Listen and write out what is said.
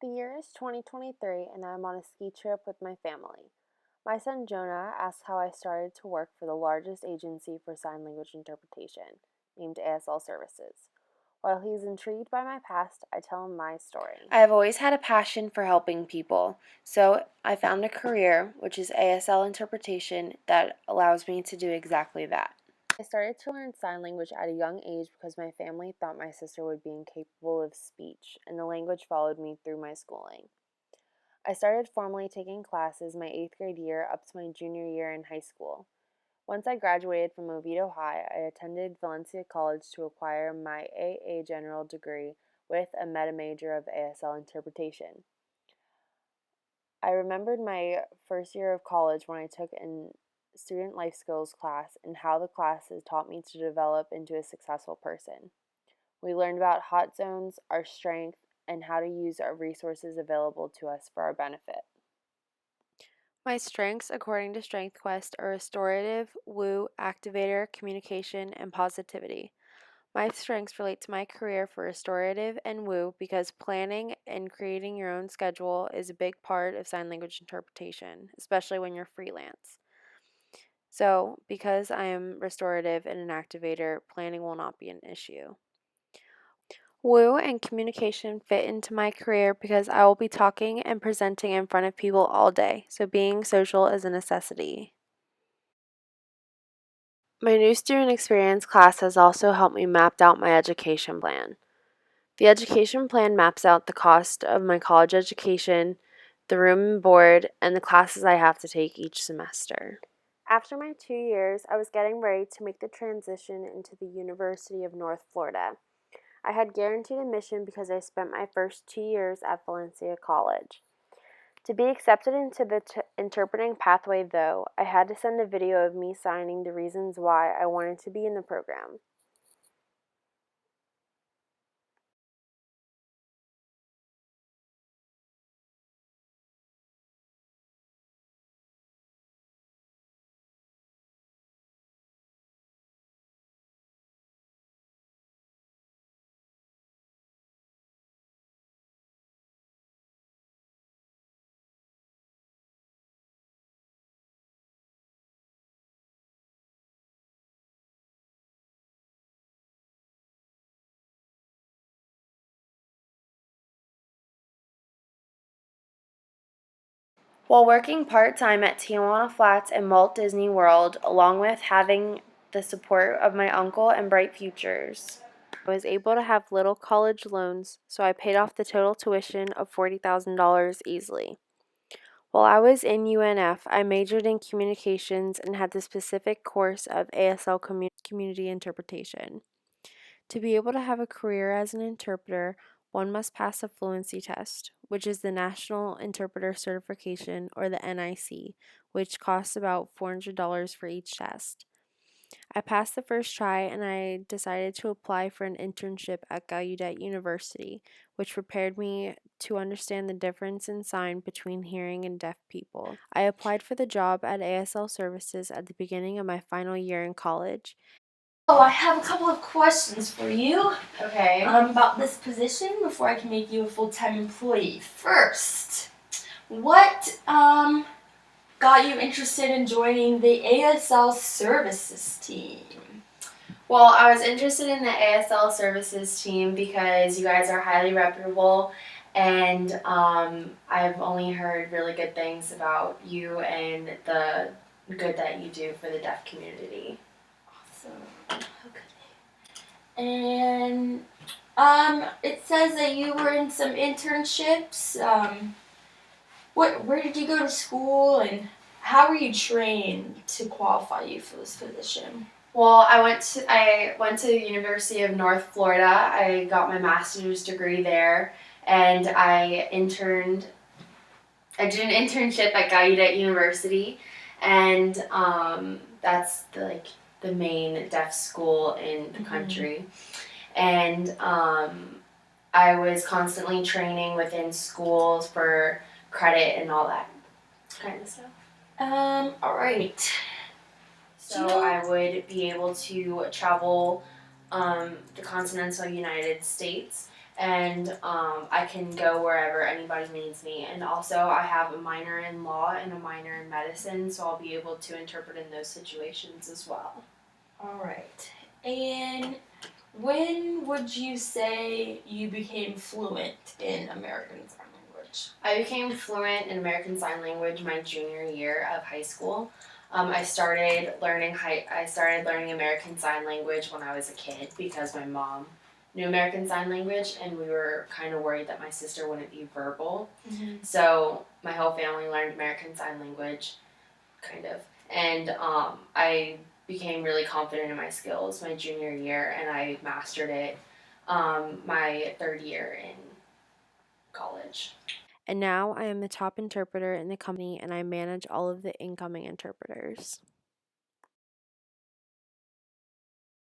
The year is 2023 and I'm on a ski trip with my family. My son Jonah asks how I started to work for the largest agency for sign language interpretation, named ASL Services. While he's intrigued by my past, I tell him my story. I have always had a passion for helping people, so I found a career, which is ASL interpretation, that allows me to do exactly that. I started to learn sign language at a young age because my family thought my sister would be incapable of speech, and the language followed me through my schooling. I started formally taking classes my 8th grade year up to my junior year in high school. Once I graduated from Oviedo High, I attended Valencia College to acquire my AA General degree with a meta major of ASL interpretation. I remembered my first year of college when I took a student life skills class and how the classes taught me to develop into a successful person. We learned about hot zones, our strength, and how to use our resources available to us for our benefit. My strengths, according to Strength Quest, are restorative, woo, activator, communication, and positivity. My strengths relate to my career for restorative and woo because planning and creating your own schedule is a big part of sign language interpretation, especially when you're freelance. So, because I am restorative and an activator, planning will not be an issue. Woo and communication fit into my career because I will be talking and presenting in front of people all day, so being social is a necessity. My new student experience class has also helped me map out my education plan. The education plan maps out the cost of my college education, the room and board, and the classes I have to take each semester. After my 2 years, I was getting ready to make the transition into the University of North Florida. I had guaranteed admission because I spent my first 2 years at Valencia College. To be accepted into the interpreting pathway, though, I had to send a video of me signing the reasons why I wanted to be in the program. While working part-time at Tijuana Flats and Walt Disney World, along with having the support of my uncle and Bright Futures, I was able to have little college loans, so I paid off the total tuition of $40,000 easily. While I was in UNF, I majored in communications and had the specific course of ASL community interpretation. To be able to have a career as an interpreter, one must pass a fluency test, which is the National Interpreter Certification, or the NIC, which costs about $400 for each test. I passed the first try and I decided to apply for an internship at Gallaudet University, which prepared me to understand the difference in sign between hearing and deaf people. I applied for the job at ASL Services at the beginning of my final year in college. Oh, I have a couple of questions for you. Okay. About this position before I can make you a full-time employee. First, what got you interested in joining the ASL services team? Well, I was interested in the ASL services team because you guys are highly reputable, and I've only heard really good things about you and the good that you do for the deaf community. Awesome. Okay. And it says that you were in some internships. Where did you go to school, and how were you trained to qualify you for this position? Well, I went to the University of North Florida. I got my master's degree there, and I did an internship at Gallaudet University, and that's the main deaf school in the country. And I was constantly training within schools for credit and all that kind of stuff. All right. So I would be able to travel the continental United States and I can go wherever anybody needs me. And also, I have a minor in law and a minor in medicine, so I'll be able to interpret in those situations as well. All right. And when would you say you became fluent in American Sign Language? I became fluent in American Sign Language my junior year of high school. I started learning American Sign Language when I was a kid because my mom knew American Sign Language, and we were kind of worried that my sister wouldn't be verbal. Mm-hmm. So my whole family learned American Sign Language, kind of, and I became really confident in my skills my junior year, and I mastered it my third year in college. And now I am the top interpreter in the company, and I manage all of the incoming interpreters.